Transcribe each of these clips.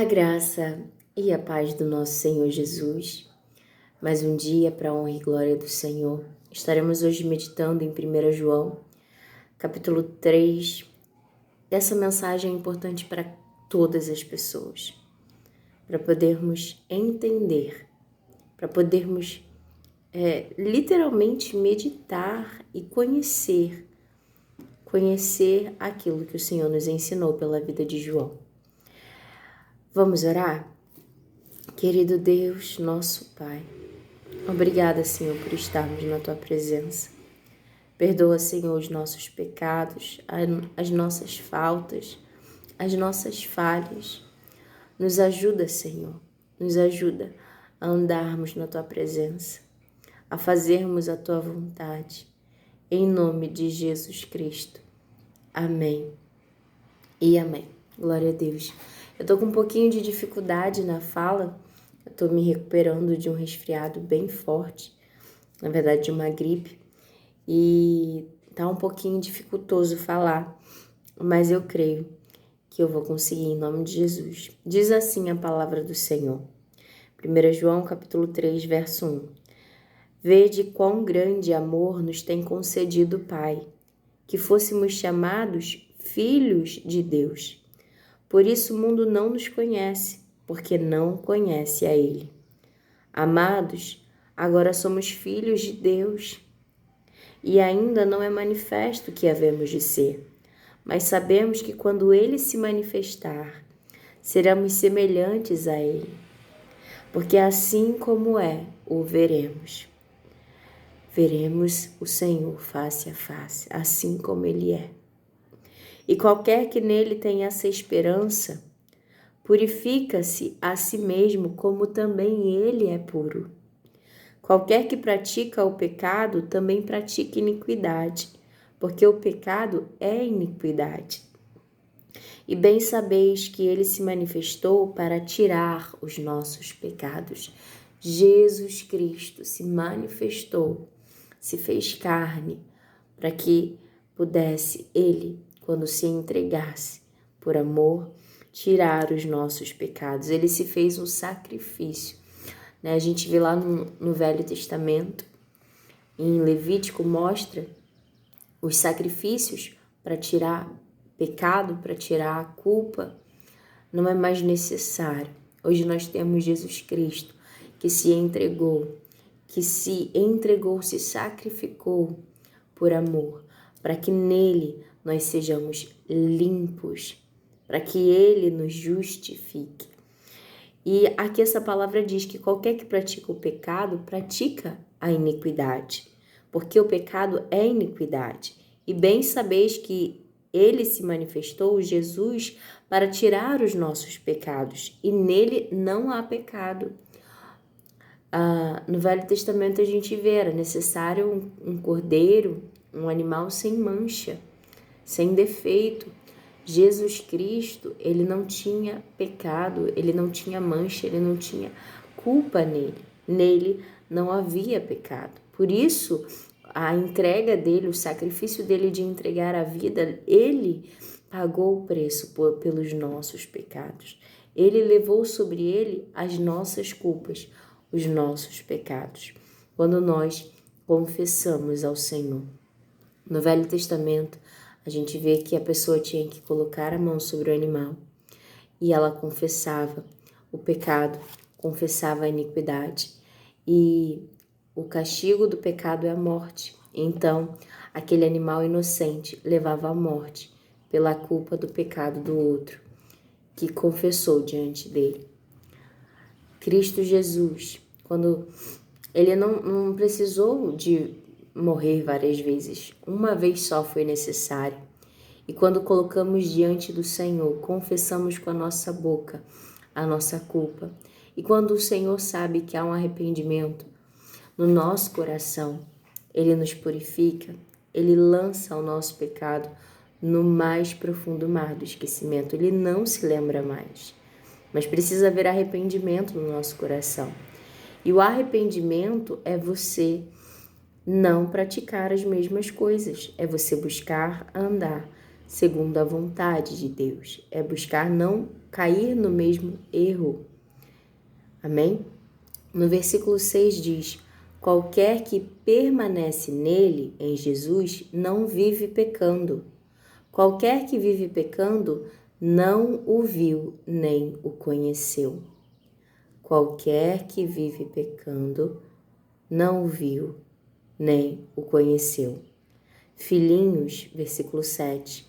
A graça e a paz do nosso Senhor Jesus. Mais um dia para a honra e glória do Senhor. Estaremos hoje meditando em 1 João, capítulo 3. Essa mensagem é importante para todas as pessoas, para podermos entender, para podermos literalmente meditar e conhecer aquilo que o Senhor nos ensinou pela vida de João. Vamos orar? Querido Deus, nosso Pai, obrigada, Senhor, por estarmos na Tua presença. Perdoa, Senhor, os nossos pecados, as nossas faltas, as nossas falhas. Nos ajuda, Senhor, nos ajuda a andarmos na Tua presença, a fazermos a Tua vontade. Em nome de Jesus Cristo. Amém e amém. Glória a Deus. Eu tô com um pouquinho de dificuldade na fala. Eu tô me recuperando de um resfriado bem forte, na verdade de uma gripe, e tá um pouquinho dificultoso falar, mas eu creio que eu vou conseguir em nome de Jesus. Diz assim a palavra do Senhor. 1 João capítulo 3, verso 1. Vede quão grande amor nos tem concedido o Pai, que fôssemos chamados filhos de Deus. Por isso o mundo não nos conhece, porque não conhece a Ele. Amados, agora somos filhos de Deus, e ainda não é manifesto o que havemos de ser, mas sabemos que quando Ele se manifestar, seremos semelhantes a Ele, porque assim como é, o veremos. Veremos o Senhor face a face, assim como Ele é. E qualquer que nele tenha essa esperança, purifica-se a si mesmo, como também ele é puro. Qualquer que pratica o pecado também pratica iniquidade, porque o pecado é iniquidade. E bem sabeis que ele se manifestou para tirar os nossos pecados. Jesus Cristo se manifestou, se fez carne, para que pudesse ele, quando se entregasse por amor, tirar os nossos pecados. Ele se fez um sacrifício. A gente vê lá no Velho Testamento, em Levítico, mostra os sacrifícios para tirar pecado, para tirar a culpa. Não é mais necessário. Hoje nós temos Jesus Cristo, que se entregou, se sacrificou por amor, para que nele nós sejamos limpos, para que ele nos justifique. E aqui essa palavra diz que qualquer que pratica o pecado, pratica a iniquidade, porque o pecado é iniquidade. E bem sabeis que ele se manifestou, Jesus, para tirar os nossos pecados, e nele não há pecado. No Velho Testamento a gente vê, era necessário um cordeiro, um animal sem mancha, sem defeito. Jesus Cristo, ele não tinha pecado, ele não tinha mancha, ele não tinha culpa nele. Nele não havia pecado. Por isso, a entrega dele, o sacrifício dele de entregar a vida, ele pagou o preço pelos nossos pecados. Ele levou sobre ele as nossas culpas, os nossos pecados. Quando nós confessamos ao Senhor. No Velho Testamento, a gente vê que a pessoa tinha que colocar a mão sobre o animal e ela confessava o pecado, confessava a iniquidade. E o castigo do pecado é a morte. Então, aquele animal inocente levava a morte pela culpa do pecado do outro, que confessou diante dele. Cristo Jesus, quando ele não precisou de morrer várias vezes, uma vez só foi necessário. E quando colocamos diante do Senhor, confessamos com a nossa boca a nossa culpa. E quando o Senhor sabe que há um arrependimento no nosso coração, Ele nos purifica, Ele lança o nosso pecado no mais profundo mar do esquecimento. Ele não se lembra mais. Mas precisa haver arrependimento no nosso coração. E o arrependimento é você não praticar as mesmas coisas. É você buscar andar segundo a vontade de Deus. É buscar não cair no mesmo erro. Amém? No versículo 6 diz: qualquer que permanece nele, em Jesus, não vive pecando. Qualquer que vive pecando não o viu nem o conheceu. Qualquer que vive pecando não o viu nem o conheceu. Filhinhos, versículo 7.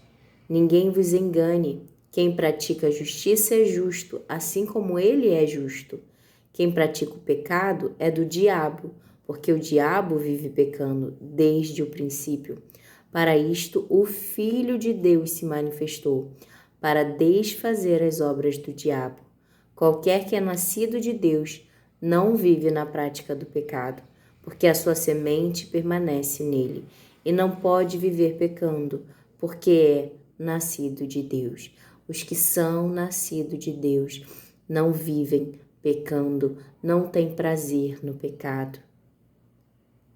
Ninguém vos engane. Quem pratica a justiça é justo, assim como ele é justo. Quem pratica o pecado é do diabo, porque o diabo vive pecando desde o princípio. Para isto, o Filho de Deus se manifestou, para desfazer as obras do diabo. Qualquer que é nascido de Deus não vive na prática do pecado, porque a sua semente permanece nele, e não pode viver pecando, porque é nascido de Deus. Os que são nascidos de Deus não vivem pecando, não têm prazer no pecado,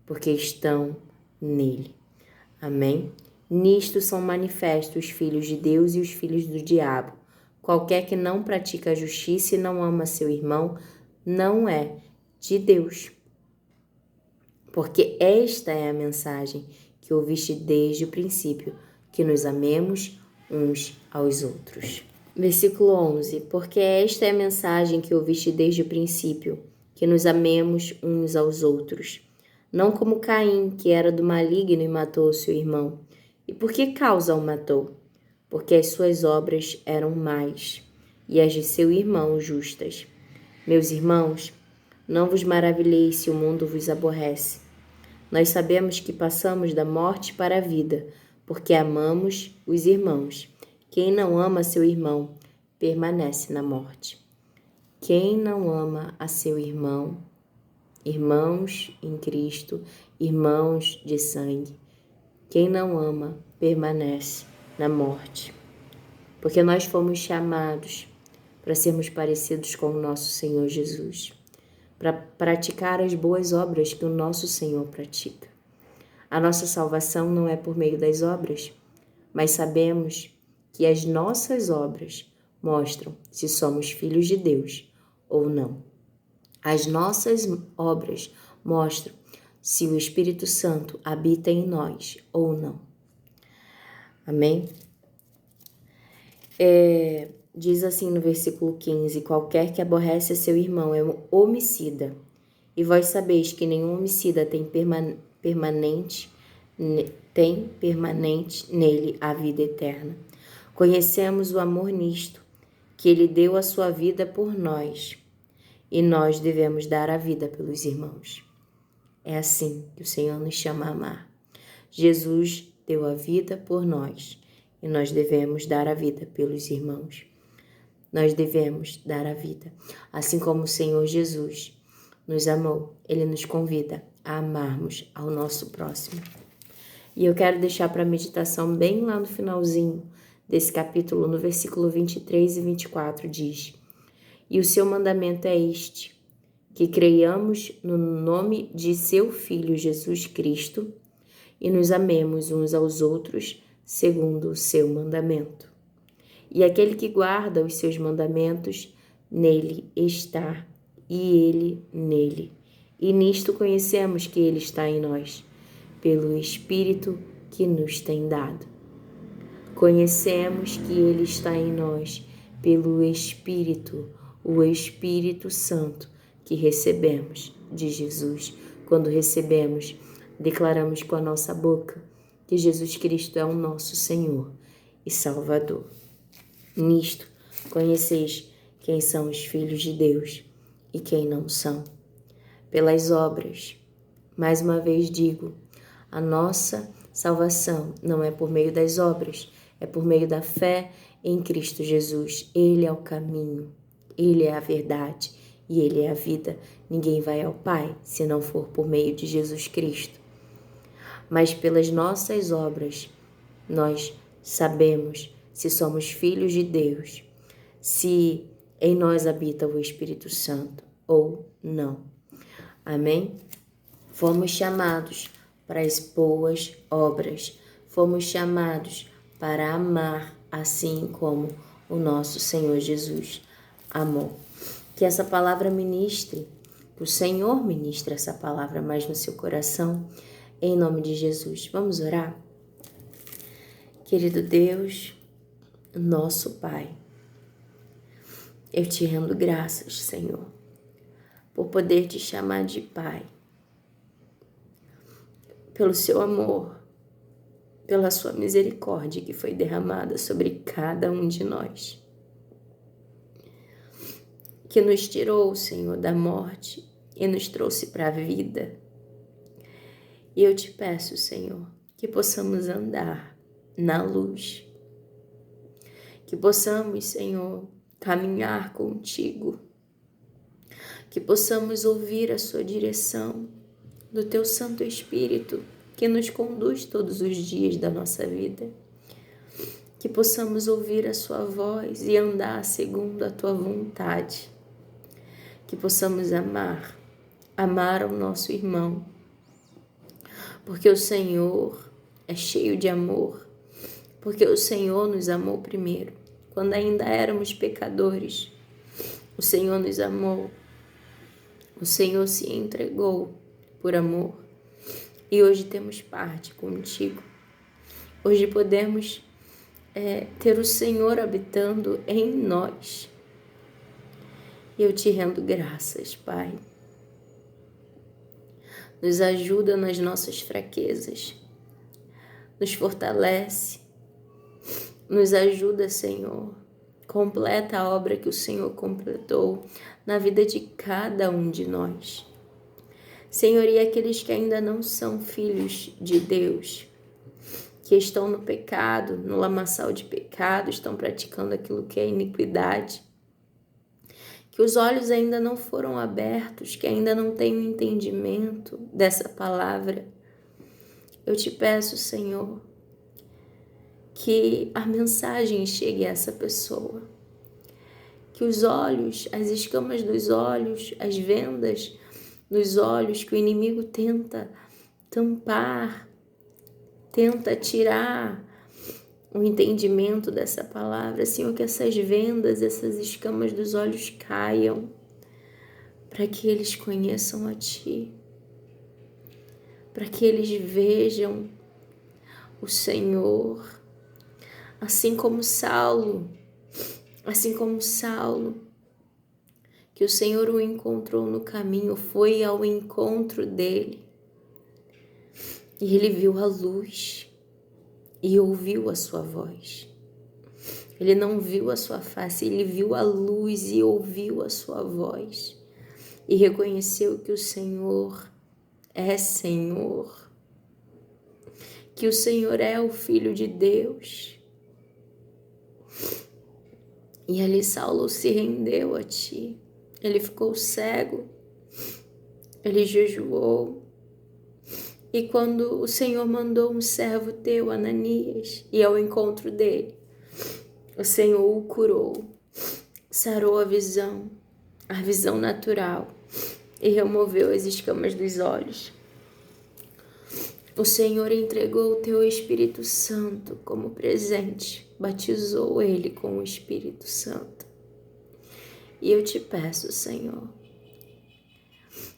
porque estão nele. Amém? Nisto são manifestos os filhos de Deus e os filhos do diabo. Qualquer que não pratica a justiça e não ama seu irmão, não é de Deus. Porque esta é a mensagem que ouviste desde o princípio, que nos amemos uns aos outros. Versículo 11. Porque esta é a mensagem que ouviste desde o princípio, que nos amemos uns aos outros. Não como Caim, que era do maligno e matou o seu irmão. E por que causa o matou? Porque as suas obras eram más, e as de seu irmão justas. Meus irmãos, não vos maravilheis se o mundo vos aborrece. Nós sabemos que passamos da morte para a vida, porque amamos os irmãos. Quem não ama seu irmão, permanece na morte. Quem não ama a seu irmão, irmãos em Cristo, irmãos de sangue, quem não ama, permanece na morte. Porque nós fomos chamados para sermos parecidos com o nosso Senhor Jesus, para praticar as boas obras que o nosso Senhor pratica. A nossa salvação não é por meio das obras, mas sabemos que as nossas obras mostram se somos filhos de Deus ou não. As nossas obras mostram se o Espírito Santo habita em nós ou não. Amém? Diz assim no versículo 15: qualquer que aborrece a seu irmão é um homicida. E vós sabeis que nenhum homicida tem permanente nele a vida eterna. Conhecemos o amor nisto, que ele deu a sua vida por nós, e nós devemos dar a vida pelos irmãos. É assim que o Senhor nos chama a amar. Jesus deu a vida por nós, e nós devemos dar a vida pelos irmãos. Nós devemos dar a vida. Assim como o Senhor Jesus nos amou, Ele nos convida a amarmos ao nosso próximo. E eu quero deixar para meditação bem lá no finalzinho desse capítulo, no versículo 23 e 24, diz: e o seu mandamento é este, que creiamos no nome de seu Filho Jesus Cristo e nos amemos uns aos outros segundo o seu mandamento. E aquele que guarda os seus mandamentos, nele está, e ele nele. E nisto conhecemos que ele está em nós, pelo Espírito que nos tem dado. Conhecemos que ele está em nós, pelo Espírito, o Espírito Santo que recebemos de Jesus. Quando recebemos, declaramos com a nossa boca que Jesus Cristo é o nosso Senhor e Salvador. Nisto, conheceis quem são os filhos de Deus e quem não são. Pelas obras, mais uma vez digo, a nossa salvação não é por meio das obras, é por meio da fé em Cristo Jesus. Ele é o caminho, Ele é a verdade e Ele é a vida. Ninguém vai ao Pai se não for por meio de Jesus Cristo. Mas pelas nossas obras, nós sabemos se somos filhos de Deus, se em nós habita o Espírito Santo ou não. Amém? Fomos chamados para as boas obras. Fomos chamados para amar, assim como o nosso Senhor Jesus amou. Que essa palavra ministre, que o Senhor ministre essa palavra mais no seu coração, em nome de Jesus. Vamos orar? Querido Deus, nosso Pai, eu te rendo graças, Senhor, por poder te chamar de Pai, pelo seu amor, pela sua misericórdia que foi derramada sobre cada um de nós, que nos tirou, Senhor, da morte e nos trouxe para a vida. E eu te peço, Senhor, que possamos andar na luz, que possamos, Senhor, caminhar contigo, que possamos ouvir a sua direção do teu Santo Espírito, que nos conduz todos os dias da nossa vida, que possamos ouvir a sua voz e andar segundo a tua vontade, que possamos amar o nosso irmão, porque o Senhor é cheio de amor, porque o Senhor nos amou primeiro, quando ainda éramos pecadores. O Senhor nos amou, o Senhor se entregou por amor, e hoje temos parte contigo. Hoje podemos ter o Senhor habitando em nós. E eu te rendo graças, Pai. Nos ajuda nas nossas fraquezas, nos fortalece, nos ajuda, Senhor. Completa a obra que o Senhor completou na vida de cada um de nós. Senhor, e aqueles que ainda não são filhos de Deus, que estão no pecado, no lamaçal de pecado, estão praticando aquilo que é iniquidade, que os olhos ainda não foram abertos, que ainda não têm o entendimento dessa palavra. Eu te peço, Senhor, que a mensagem chegue a essa pessoa, que os olhos, as escamas dos olhos, as vendas nos olhos que o inimigo tenta tampar, tenta tirar o entendimento dessa palavra, Senhor, que essas vendas, essas escamas dos olhos caiam, para que eles conheçam a Ti, para que eles vejam o Senhor, assim como Saulo, que o Senhor o encontrou no caminho, foi ao encontro dele, e ele viu a luz e ouviu a sua voz. Ele não viu a sua face, ele viu a luz e ouviu a sua voz, e reconheceu que o Senhor é Senhor, que o Senhor é o Filho de Deus. E ali Saulo se rendeu a Ti. Ele ficou cego, ele jejuou, e quando o Senhor mandou um servo teu, Ananias, ir ao encontro dele, o Senhor o curou, sarou a visão natural, e removeu as escamas dos olhos. O Senhor entregou o teu Espírito Santo como presente, batizou ele com o Espírito Santo. E eu te peço, Senhor,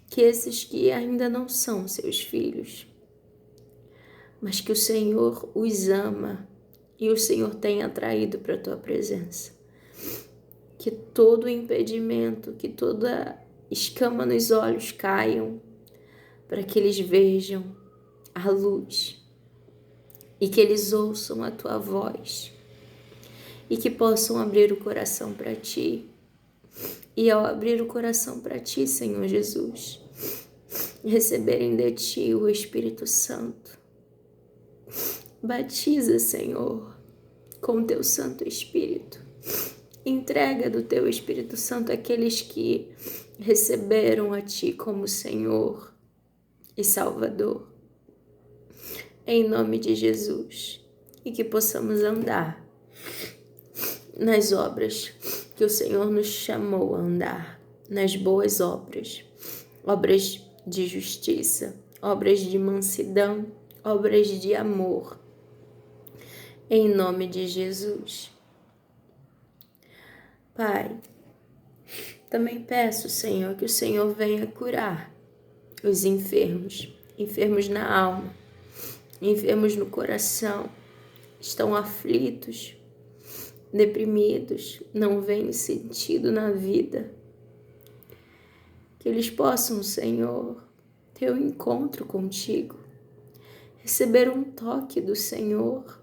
que esses que ainda não são seus filhos, mas que o Senhor os ama e o Senhor tem atraído para a tua presença, que todo impedimento, que toda escama nos olhos caiam, para que eles vejam a luz e que eles ouçam a tua voz e que possam abrir o coração para Ti. E ao abrir o coração para Ti, Senhor Jesus, receberem de Ti o Espírito Santo. Batiza, Senhor, com Teu Santo Espírito. Entrega do Teu Espírito Santo àqueles que receberam a Ti como Senhor e Salvador. Em nome de Jesus. E que possamos andar nas obras que o Senhor nos chamou a andar, nas boas obras, obras de justiça, obras de mansidão, obras de amor, em nome de Jesus. Pai, também peço, Senhor, que o Senhor venha curar os enfermos, enfermos na alma, enfermos no coração, estão aflitos, deprimidos, não veem sentido na vida. Que eles possam, Senhor, ter um encontro contigo, receber um toque do Senhor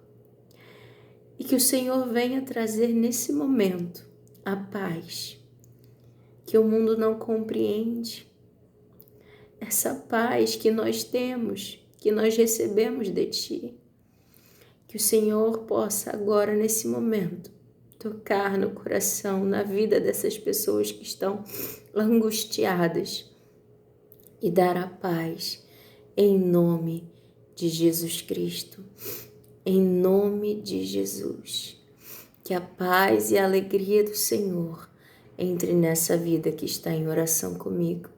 e que o Senhor venha trazer nesse momento a paz que o mundo não compreende, essa paz que nós temos, que nós recebemos de Ti. Que o Senhor possa agora, nesse momento, tocar no coração, na vida dessas pessoas que estão angustiadas e dar a paz em nome de Jesus Cristo. Em nome de Jesus. Que a paz e a alegria do Senhor entre nessa vida que está em oração comigo.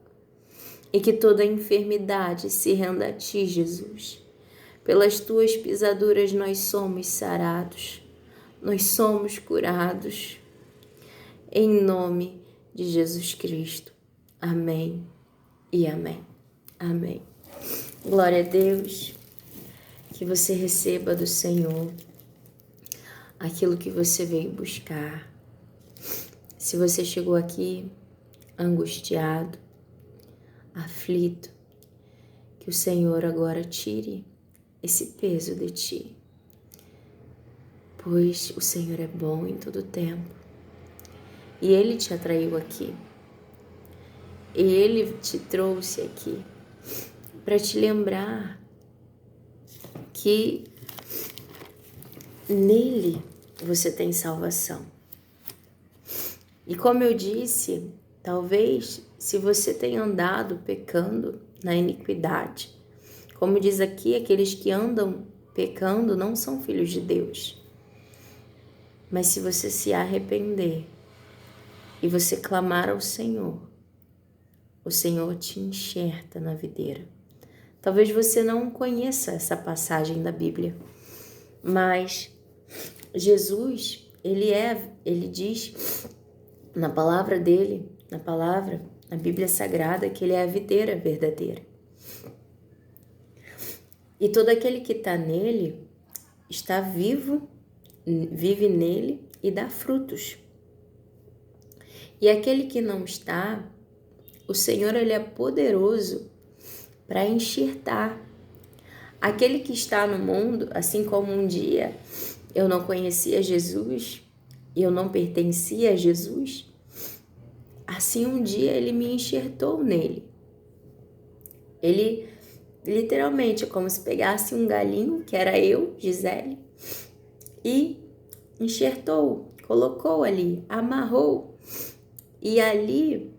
E que toda enfermidade se renda a Ti, Jesus. Pelas Tuas pisaduras nós somos sarados, nós somos curados. Em nome de Jesus Cristo. Amém e amém. Amém. Glória a Deus. Que você receba do Senhor aquilo que você veio buscar. Se você chegou aqui angustiado, aflito, que o Senhor agora tire esse peso de ti, pois o Senhor é bom em todo tempo e Ele te atraiu aqui, Ele te trouxe aqui para te lembrar que nele você tem salvação. E como eu disse, talvez se você tem andado pecando na iniquidade, como diz aqui, aqueles que andam pecando não são filhos de Deus. Mas se você se arrepender e você clamar ao Senhor, o Senhor te enxerta na videira. Talvez você não conheça essa passagem da Bíblia, mas Jesus, ele diz na palavra dele, na Bíblia Sagrada, que ele é a videira verdadeira. E todo aquele que está nele está vivo, vive nele e dá frutos. E aquele que não está, o Senhor, ele é poderoso para enxertar. Aquele que está no mundo, assim como um dia eu não conhecia Jesus, eu não pertencia a Jesus, assim um dia ele me enxertou nele. Ele literalmente é como se pegasse um galinho, que era eu, Gisele, e enxertou, colocou ali, amarrou. E ali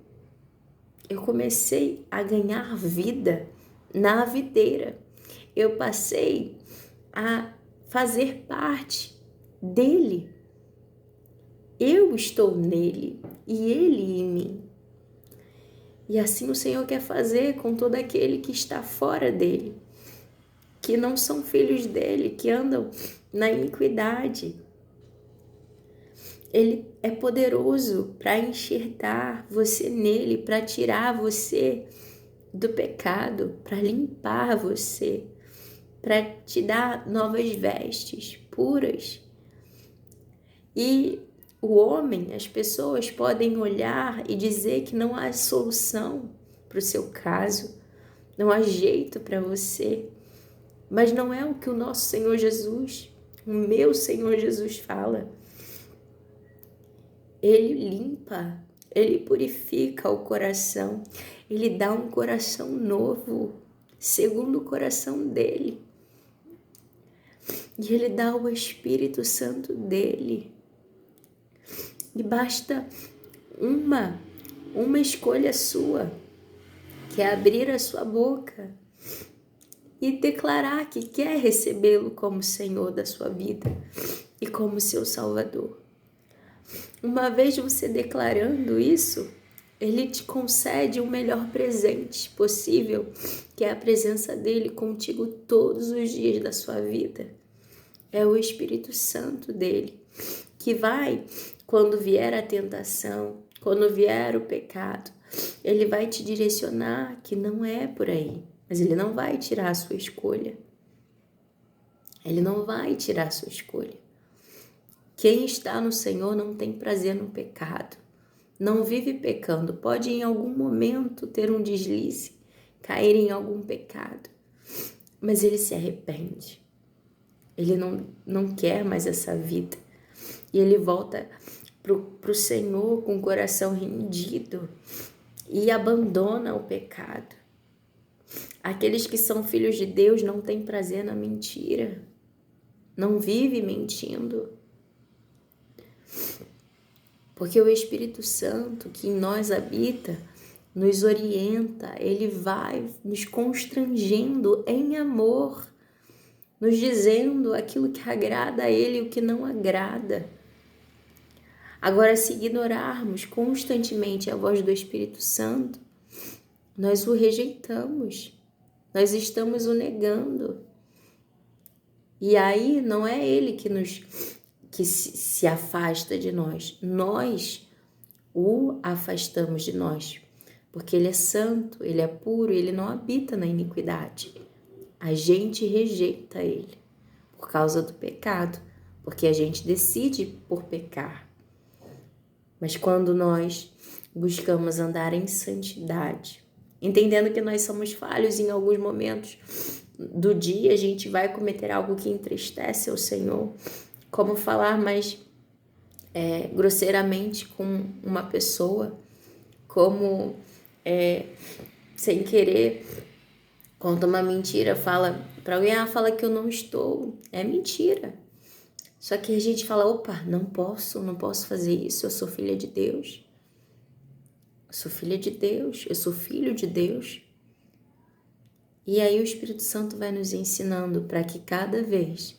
eu comecei a ganhar vida na videira. Eu passei a fazer parte dele. Eu estou nele e ele em mim. E assim o Senhor quer fazer com todo aquele que está fora dele, que não são filhos dele, que andam na iniquidade. Ele é poderoso para enxertar você nele, para tirar você do pecado, para limpar você, para te dar novas vestes puras. E o homem, as pessoas podem olhar e dizer que não há solução para o seu caso, não há jeito para você, mas não é o que o nosso Senhor Jesus, o meu Senhor Jesus fala. Ele limpa, ele purifica o coração, ele dá um coração novo, segundo o coração dele. E ele dá o Espírito Santo dele. E basta uma escolha sua, que é abrir a sua boca e declarar que quer recebê-lo como Senhor da sua vida e como seu Salvador. Uma vez você declarando isso, ele te concede o melhor presente possível, que é a presença dele contigo todos os dias da sua vida. É o Espírito Santo dele, que vai quando vier a tentação, quando vier o pecado, Ele vai te direcionar que não é por aí, mas Ele não vai tirar a sua escolha. Ele não vai tirar a sua escolha. Quem está no Senhor não tem prazer no pecado, não vive pecando, pode em algum momento ter um deslize, cair em algum pecado, mas ele se arrepende. Ele não quer mais essa vida. E ele volta pro Senhor com o coração rendido e abandona o pecado. Aqueles que são filhos de Deus não têm prazer na mentira. Não vive mentindo. Porque o Espírito Santo que em nós habita nos orienta, ele vai nos constrangendo em amor, nos dizendo aquilo que agrada a ele e o que não agrada. Agora, se ignorarmos constantemente a voz do Espírito Santo, nós o rejeitamos, nós estamos o negando. E aí não é ele que se afasta de nós, nós o afastamos de nós, porque ele é santo, ele é puro, ele não habita na iniquidade. A gente rejeita ele por causa do pecado, porque a gente decide por pecar. Mas quando nós buscamos andar em santidade, entendendo que nós somos falhos em alguns momentos do dia, a gente vai cometer algo que entristece ao Senhor, como falar mais grosseiramente com uma pessoa, como sem querer conta uma mentira, fala para alguém, fala que eu não estou, é mentira. Só que a gente fala, opa, não posso fazer isso, eu sou filha de Deus. Eu sou filha de Deus, eu sou filho de Deus. E aí o Espírito Santo vai nos ensinando para que cada vez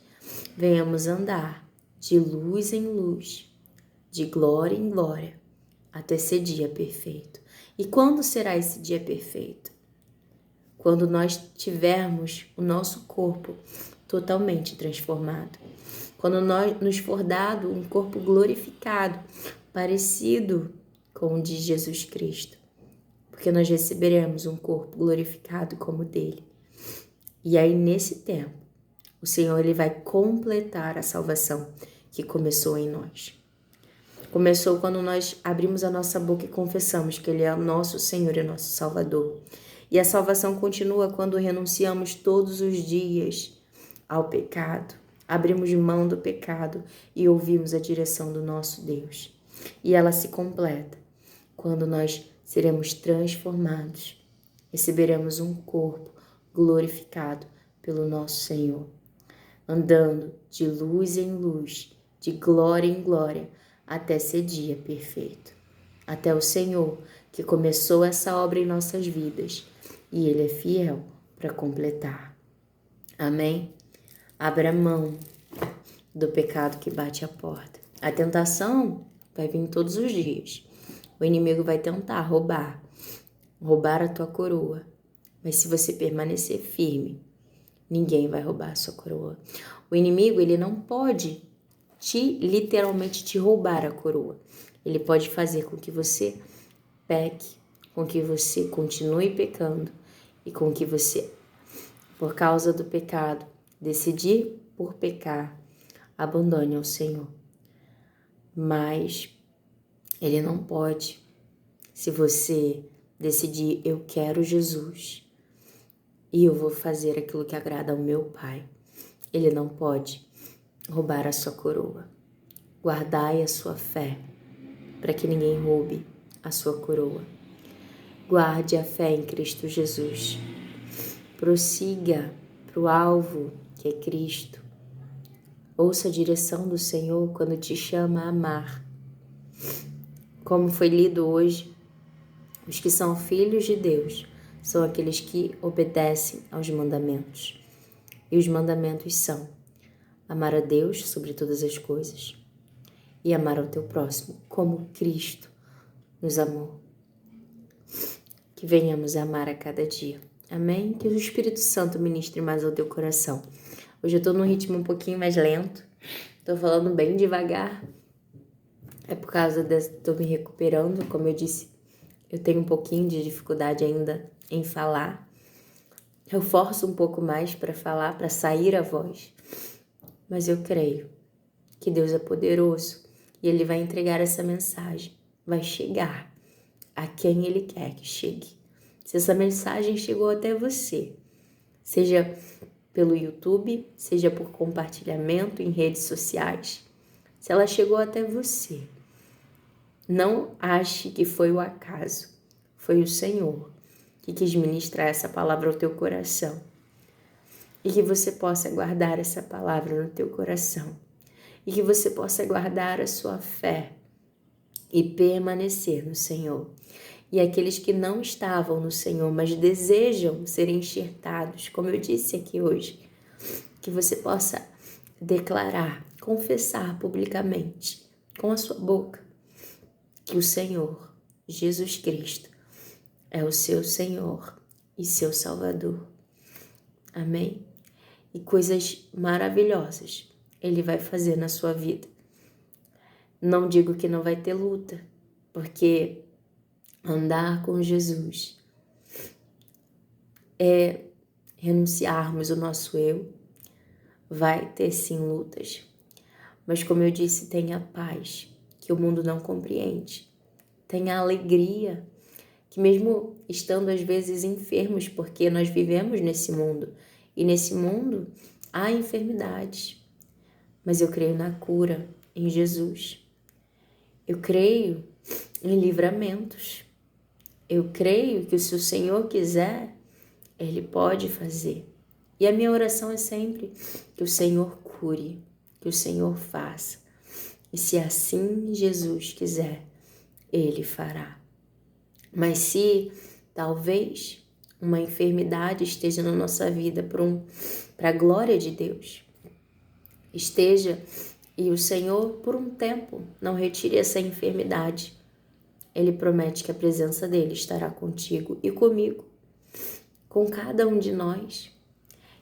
venhamos andar de luz em luz, de glória em glória, até ser dia perfeito. E quando será esse dia perfeito? Quando nós tivermos o nosso corpo totalmente transformado. Quando nos for dado um corpo glorificado, parecido com o de Jesus Cristo. Porque nós receberemos um corpo glorificado como o dele. E aí, nesse tempo, o Senhor ele vai completar a salvação que começou em nós. Começou quando nós abrimos a nossa boca e confessamos que Ele é o nosso Senhor e nosso Salvador. E a salvação continua quando renunciamos todos os dias ao pecado. Abrimos mão do pecado e ouvimos a direção do nosso Deus. E ela se completa quando nós seremos transformados. Receberemos um corpo glorificado pelo nosso Senhor. Andando de luz em luz, de glória em glória, até ser dia perfeito. Até o Senhor que começou essa obra em nossas vidas. E Ele é fiel para completar. Amém? Abra mão do pecado que bate a porta. A tentação vai vir todos os dias. O inimigo vai tentar roubar a tua coroa. Mas se você permanecer firme, ninguém vai roubar a sua coroa. O inimigo, ele não pode literalmente te roubar a coroa. Ele pode fazer com que você peque, com que você continue pecando e com que você, por causa do pecado, decidir por pecar, abandone ao Senhor. Mas ele não pode. Se você decidir, eu quero Jesus e eu vou fazer aquilo que agrada ao meu Pai, ele não pode roubar a sua coroa. Guardai a sua fé para que ninguém roube a sua coroa. Guarde a fé em Cristo Jesus. Prossiga para o alvo que é Cristo. Ouça a direção do Senhor quando te chama a amar. Como foi lido hoje, os que são filhos de Deus são aqueles que obedecem aos mandamentos. E os mandamentos são amar a Deus sobre todas as coisas e amar ao teu próximo como Cristo nos amou. Que venhamos a amar a cada dia. Amém? Que o Espírito Santo ministre mais ao teu coração. Hoje eu tô num ritmo um pouquinho mais lento. Tô falando bem devagar. É por causa tô me recuperando, como eu disse, eu tenho um pouquinho de dificuldade ainda em falar. Eu forço um pouco mais para falar, para sair a voz. Mas eu creio que Deus é poderoso e Ele vai entregar essa mensagem, vai chegar a quem Ele quer que chegue. Se essa mensagem chegou até você, seja pelo YouTube, seja por compartilhamento em redes sociais, se ela chegou até você, não ache que foi o acaso, foi o Senhor que quis ministrar essa palavra ao teu coração. E que você possa guardar essa palavra no teu coração. E que você possa guardar a sua fé e permanecer no Senhor. E aqueles que não estavam no Senhor, mas desejam ser enxertados, como eu disse aqui hoje, que você possa declarar, confessar publicamente, com a sua boca, que o Senhor, Jesus Cristo, é o seu Senhor e seu Salvador. Amém? E coisas maravilhosas Ele vai fazer na sua vida. Não digo que não vai ter luta, porque andar com Jesus é renunciarmos o nosso eu. Vai ter sim lutas, mas como eu disse, tenha paz, que o mundo não compreende. Tenha alegria, que mesmo estando às vezes enfermos, porque nós vivemos nesse mundo, e nesse mundo há enfermidades, mas eu creio na cura, em Jesus. Eu creio em livramentos. Eu creio que se o Senhor quiser, Ele pode fazer. E a minha oração é sempre que o Senhor cure, que o Senhor faça. E se assim Jesus quiser, Ele fará. Mas se talvez uma enfermidade esteja na nossa vida para a glória de Deus, esteja e o Senhor por um tempo não retire essa enfermidade, Ele promete que a presença dele estará contigo e comigo, com cada um de nós.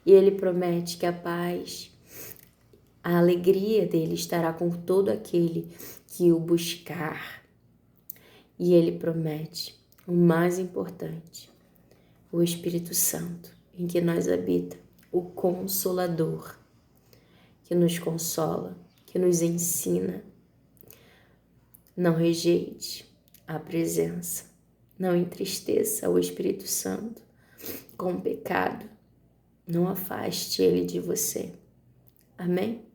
E Ele promete que a paz, a alegria dele estará com todo aquele que o buscar. E Ele promete o mais importante, o Espírito Santo, em que nós habita, o Consolador, que nos consola, que nos ensina. Não rejeite a presença, não entristeça o Espírito Santo com o pecado, não afaste ele de você. Amém?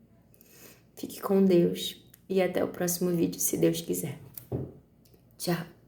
Fique com Deus e até o próximo vídeo, se Deus quiser. Tchau!